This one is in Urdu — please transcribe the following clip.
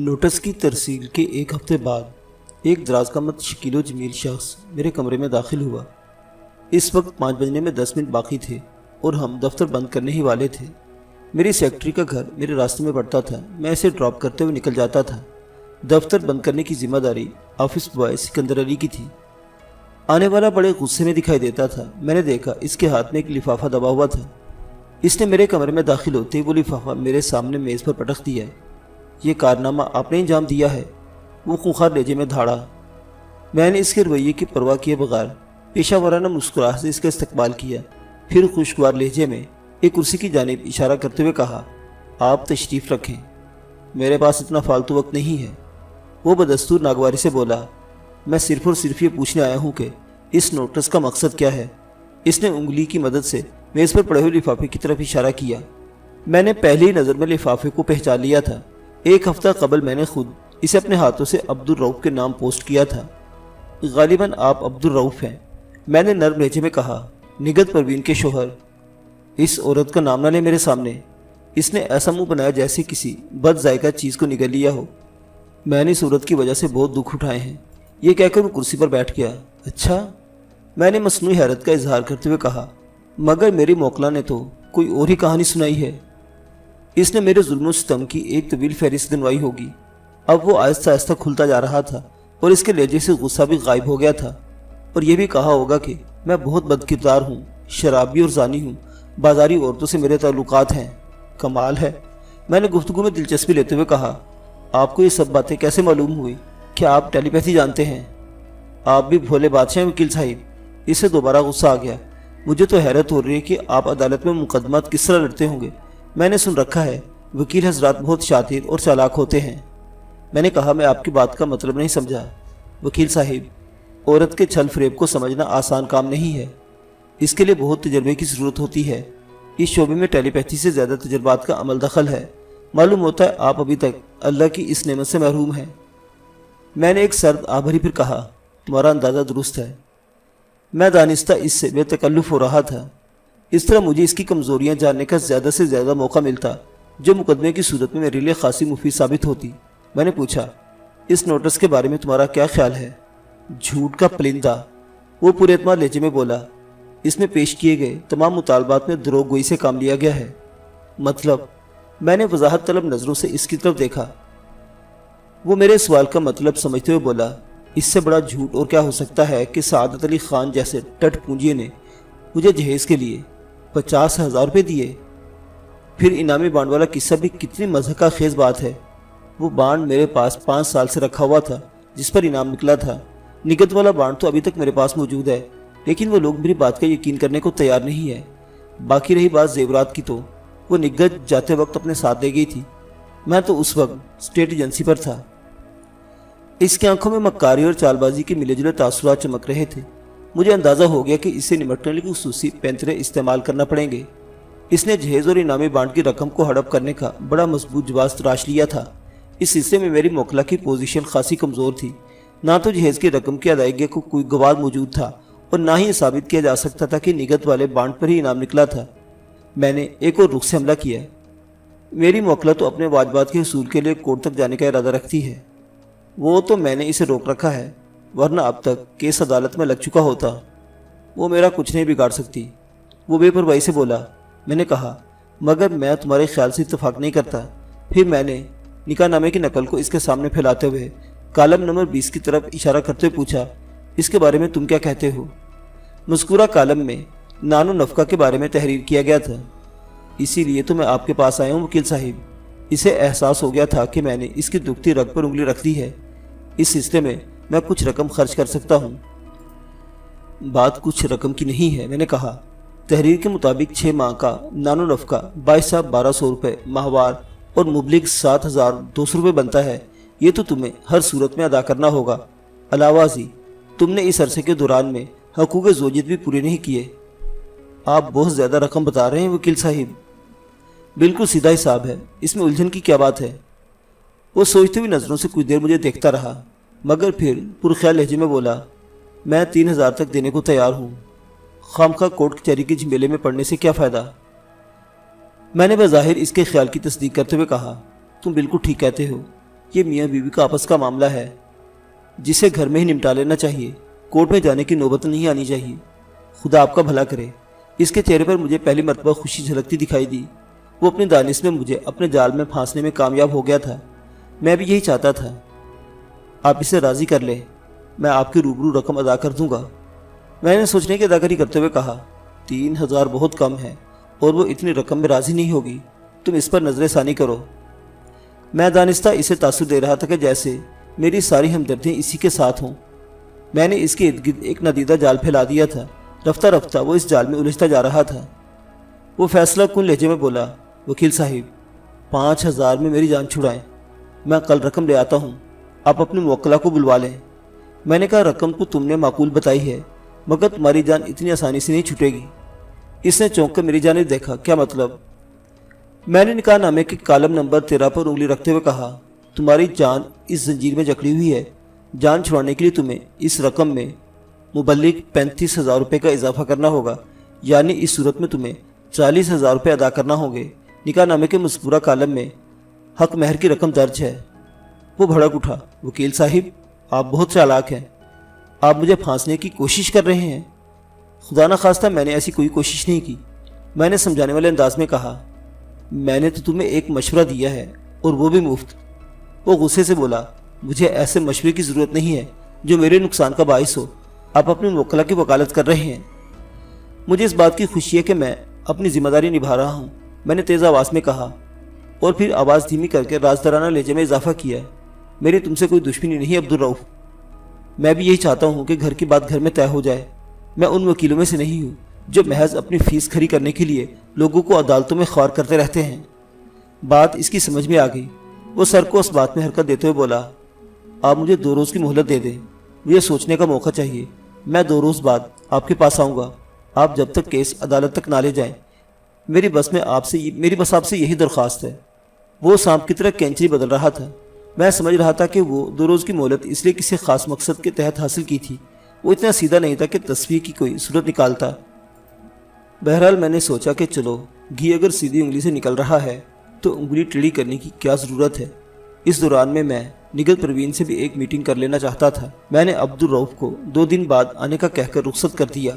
نوٹس کی ترسیل کے ایک ہفتے بعد ایک دراز قامت شکیل و جمیل شخص میرے کمرے میں داخل ہوا۔ اس وقت 5 بجنے میں 10 منٹ باقی تھے اور ہم دفتر بند کرنے ہی والے تھے۔ میری سیکرٹری کا گھر میرے راستے میں پڑتا تھا، میں اسے ڈراپ کرتے ہوئے نکل جاتا تھا۔ دفتر بند کرنے کی ذمہ داری آفس بوائے سکندر علی کی تھی۔ آنے والا بڑے غصے میں دکھائی دیتا تھا۔ میں نے دیکھا اس کے ہاتھ میں ایک لفافہ دبا ہوا تھا۔ اس نے میرے کمرے میں داخل ہوتے ہی وہ لفافہ میرے سامنے میز پر پٹک دیا۔ یہ کارنامہ آپ نے انجام دیا ہے، وہ خونخوار لہجے میں دھاڑا۔ میں نے اس کے رویے کی پرواہ کیے بغیر پیشہ ورانہ مسکراہٹ سے اس کا استقبال کیا، پھر خوشگوار لہجے میں ایک کرسی کی جانب اشارہ کرتے ہوئے کہا، آپ تشریف رکھیں، میرے پاس اتنا فالتو وقت نہیں ہے۔ وہ بدستور ناگواری سے بولا، میں صرف اور صرف یہ پوچھنے آیا ہوں کہ اس نوٹس کا مقصد کیا ہے؟ اس نے انگلی کی مدد سے میز پر پڑے ہوئے لفافے کی طرف اشارہ کیا۔ میں نے پہلی نظر میں لفافے کو پہچان لیا تھا۔ ایک ہفتہ قبل میں نے خود اسے اپنے ہاتھوں سے عبدالرؤف کے نام پوسٹ کیا تھا۔ غالباً آپ عبدالرؤف ہیں، میں نے نرم لہجے میں کہا، نگہت پروین کے شوہر۔ اس عورت کا نام نہ لے میرے سامنے۔ اس نے ایسا منہ بنایا جیسے کسی بد ذائقہ چیز کو نگل لیا ہو۔ میں نے اس عورت کی وجہ سے بہت دکھ اٹھائے ہیں، یہ کہہ کر وہ کرسی پر بیٹھ گیا۔ اچھا، میں نے مصنوعی حیرت کا اظہار کرتے ہوئے کہا، مگر میری موکلہ نے تو کوئی اور ہی کہانی سنائی ہے۔ اس نے میرے ظلم و ستم کی ایک طویل فہرست دنوائی ہوگی۔ اب وہ آہستہ آہستہ کھلتا جا رہا تھا اور اس کے لہجے سے غصہ بھی غائب ہو گیا تھا، اور یہ بھی کہا ہوگا کہ میں بہت بد کردار ہوں، شرابی اور زانی ہوں، بازاری عورتوں سے میرے تعلقات ہیں۔ کمال ہے۔ میں نے گفتگو میں دلچسپی لیتے ہوئے کہا، آپ کو یہ سب باتیں کیسے معلوم ہوئی؟ کیا آپ ٹیلی پیتھی جانتے ہیں؟ آپ بھی بھولے بادشاہ وکیل صاحب۔ اسے دوبارہ غصہ آ گیا۔ مجھے تو حیرت ہو رہی ہے کہ آپ عدالت میں مقدمات کس طرح لڑتے ہوں گے۔ میں نے سن رکھا ہے وکیل حضرات بہت شاطر اور چالاک ہوتے ہیں۔ میں نے کہا، میں آپ کی بات کا مطلب نہیں سمجھا۔ وکیل صاحب، عورت کے چھل فریب کو سمجھنا آسان کام نہیں ہے، اس کے لیے بہت تجربے کی ضرورت ہوتی ہے۔ اس شعبے میں ٹیلی پیتھی سے زیادہ تجربات کا عمل دخل ہے۔ معلوم ہوتا ہے آپ ابھی تک اللہ کی اس نعمت سے محروم ہیں۔ میں نے ایک سرد آبھری پھر کہا، تمہارا اندازہ درست ہے۔ میں دانستہ اس سے بے تکلف ہو رہا تھا۔ اس طرح مجھے اس کی کمزوریاں جاننے کا زیادہ سے زیادہ موقع ملتا، جو مقدمے کی صورت میں میرے لیے خاصی مفید ثابت ہوتی۔ میں نے پوچھا، اس نوٹس کے بارے میں تمہارا کیا خیال ہے؟ جھوٹ کا پرندہ، وہ پورے اعتماد لہجے میں بولا، اس میں پیش کیے گئے تمام مطالبات میں دروغ گوئی سے کام لیا گیا ہے۔ مطلب؟ میں نے وضاحت طلب نظروں سے اس کی طرف دیکھا۔ وہ میرے سوال کا مطلب سمجھتے ہوئے بولا، اس سے بڑا جھوٹ اور کیا ہو سکتا ہے کہ سعادت علی خان جیسے ٹٹ پونجیے نے مجھے جہیز کے لیے 50,000 روپے دیے۔ پھر انعامی بانڈ والا قصہ بھی کتنی مضحکہ خیز بات ہے۔ وہ بانڈ میرے پاس 5 سال سے رکھا ہوا تھا جس پر انعام نکلا تھا۔ نگہت والا بانڈ تو ابھی تک میرے پاس موجود ہے، لیکن وہ لوگ میری بات کا یقین کرنے کو تیار نہیں ہے۔ باقی رہی بات زیورات کی، تو وہ نگہت جاتے وقت اپنے ساتھ لے گئی تھی۔ میں تو اس وقت اسٹیٹ ایجنسی پر تھا۔ اس کی آنکھوں میں مکاری اور چال بازی کے ملے جلے تاثرات چمک رہے تھے۔ مجھے اندازہ ہو گیا کہ اسے نمٹنے کے خصوصی پینترے استعمال کرنا پڑیں گے۔ اس نے جہیز اور انعامی بانڈ کی رقم کو ہڑپ کرنے کا بڑا مضبوط جواز تراش لیا تھا۔ اس حصے میں میری موکلہ کی پوزیشن خاصی کمزور تھی۔ نہ تو جہیز کی رقم کی ادائیگی کو کوئی گواہ موجود تھا، اور نہ ہی یہ ثابت کیا جا سکتا تھا کہ نگہت والے بانڈ پر ہی انعام نکلا تھا۔ میں نے ایک اور رخ سے حملہ کیا۔ میری موکلہ تو اپنے واجبات کے حصول کے لیے کورٹ تک جانے کا ارادہ رکھتی ہے۔ وہ تو میں نے اسے روک رکھا ہے، ورنہ اب تک کیس عدالت میں لگ چکا ہوتا۔ وہ میرا کچھ نہیں بگاڑ سکتی، وہ بے پرواہی سے بولا۔ میں نے کہا، مگر میں تمہارے خیال سے اتفاق نہیں کرتا۔ پھر میں نے نکاح نامے کی نقل کو اس کے سامنے پھیلاتے ہوئے کالم نمبر 20 کی طرف اشارہ کرتے ہوئے پوچھا، اس کے بارے میں تم کیا کہتے ہو؟ مذکورہ کالم میں نان و نفقہ کے بارے میں تحریر کیا گیا تھا، اسی لیے تو میں آپ کے پاس آیا ہوں وکیل صاحب۔ اسے احساس ہو گیا تھا کہ میں نے اس کی دکھتی رگ پر انگلی رکھ دی ہے۔ اس سلسلے میں کچھ رقم خرچ کر سکتا ہوں۔ بات کچھ رقم کی نہیں ہے، میں نے کہا۔ تحریر کے مطابق 6 ماہ کا نان و نفقہ 22,1200 روپے ماہوار اور مبلغ 7,200 روپے بنتا ہے۔ یہ تو تمہیں ہر صورت میں ادا کرنا ہوگا۔ علاوہ ازیں تم نے اس عرصے کے دوران میں حقوق زوجیت بھی پورے نہیں کیے۔ آپ بہت زیادہ رقم بتا رہے ہیں وکیل صاحب۔ بالکل سیدھا حساب ہے، اس میں الجھن کی کیا بات ہے؟ وہ سوچتے ہوئی نظروں سے کچھ دیر مجھے دیکھتا رہا، مگر پھر پرخیال لہجے میں بولا، میں 3,000 تک دینے کو تیار ہوں۔ خامخواہ کورٹ کچہری کے جھمیلے میں پڑنے سے کیا فائدہ؟ میں نے بظاہر اس کے خیال کی تصدیق کرتے ہوئے کہا، تم بالکل ٹھیک کہتے ہو۔ یہ میاں بیوی کا آپس کا معاملہ ہے جسے گھر میں ہی نمٹا لینا چاہیے، کورٹ میں جانے کی نوبت نہیں آنی چاہیے۔ خدا آپ کا بھلا کرے۔ اس کے چہرے پر مجھے پہلی مرتبہ خوشی جھلکتی دکھائی دی۔ وہ اپنے دانش میں مجھے اپنے جال میں پھانسنے میں کامیاب ہو گیا تھا۔ میں بھی یہی چاہتا تھا۔ آپ اسے راضی کر لیں، میں آپ کی روبرو رقم ادا کر دوں گا۔ میں نے سوچنے کی اداکاری کرتے ہوئے کہا، 3000 بہت کم ہے اور وہ اتنی رقم میں راضی نہیں ہوگی، تم اس پر نظر ثانی کرو۔ میں دانستہ اسے تاثر دے رہا تھا کہ جیسے میری ساری ہمدردیاں اسی کے ساتھ ہوں۔ میں نے اس کے ارد گرد ایک ندیدہ جال پھیلا دیا تھا۔ رفتہ رفتہ وہ اس جال میں الجھتا جا رہا تھا۔ وہ فیصلہ کن لہجے میں بولا، وکیل صاحب 5000 میں میری جان چھڑائیں، میں کل رقم لے آتا ہوں، آپ اپنی موکلہ کو بلوا لیں۔ میں نے کہا، رقم تو تم نے معقول بتائی ہے مگر تمہاری جان اتنی آسانی سے نہیں چھوٹے گی۔ اس نے چونک کر میری جانب دیکھا، کیا مطلب؟ میں نے نکاح نامے کے کالم نمبر 13 پر انگلی رکھتے ہوئے کہا، تمہاری جان اس زنجیر میں جکڑی ہوئی ہے۔ جان چھڑانے کے لیے تمہیں اس رقم میں مبلغ 35,000 روپے کا اضافہ کرنا ہوگا، یعنی اس صورت میں تمہیں 40,000 روپے ادا کرنا ہوں گے۔ نکاح نامے کے مذکورہ کالم میں حق مہر کی رقم درج ہے۔ وہ بھڑک اٹھا، وکیل صاحب آپ بہت چالاک ہیں، آپ مجھے پھانسنے کی کوشش کر رہے ہیں۔ خدا نخواستہ میں نے ایسی کوئی کوشش نہیں کی۔ میں نے سمجھانے والے انداز میں کہا، میں نے تو تمہیں ایک مشورہ دیا ہے اور وہ بھی مفت۔ وہ غصے سے بولا، مجھے ایسے مشورے کی ضرورت نہیں ہے جو میرے نقصان کا باعث ہو۔ آپ اپنی موکلہ کی وکالت کر رہے ہیں۔ مجھے اس بات کی خوشی ہے کہ میں اپنی ذمہ داری نبھا رہا ہوں، میں نے تیز آواز میں کہا، اور پھر آواز دھیمی کر کے رازدارانہ لہجے میں اضافہ کیا، میری تم سے کوئی دشمنی نہیں عبدالرؤف۔ میں بھی یہی چاہتا ہوں کہ گھر کی بات گھر میں طے ہو جائے۔ میں ان وکیلوں میں سے نہیں ہوں جو محض اپنی فیس کھری کرنے کے لیے لوگوں کو عدالتوں میں خوار کرتے رہتے ہیں۔ بات اس کی سمجھ میں آ گئی۔ وہ سر کو اس بات میں حرکت دیتے ہوئے بولا، آپ مجھے 2 روز کی مہلت دے دیں، مجھے سوچنے کا موقع چاہیے۔ میں 2 روز بعد آپ کے پاس آؤں گا۔ آپ جب تک کیس عدالت تک نہ لے جائیں، میری بس آپ سے یہی درخواست ہے۔ وہ سانپ کی طرح کینچری بدل رہا تھا۔ میں سمجھ رہا تھا کہ وہ 2 روز کی مہلت اس لیے کسی خاص مقصد کے تحت حاصل کی تھی۔ وہ اتنا سیدھا نہیں تھا کہ تصفیہ کی کوئی صورت نکالتا۔ بہرحال میں نے سوچا کہ چلو، گھی اگر سیدھی انگلی سے نکل رہا ہے تو انگلی ٹیڑھی کرنے کی کیا ضرورت ہے۔ اس دوران میں نگل پروین سے بھی ایک میٹنگ کر لینا چاہتا تھا۔ میں نے عبدالرؤف کو 2 دن بعد آنے کا کہہ کر رخصت کر دیا۔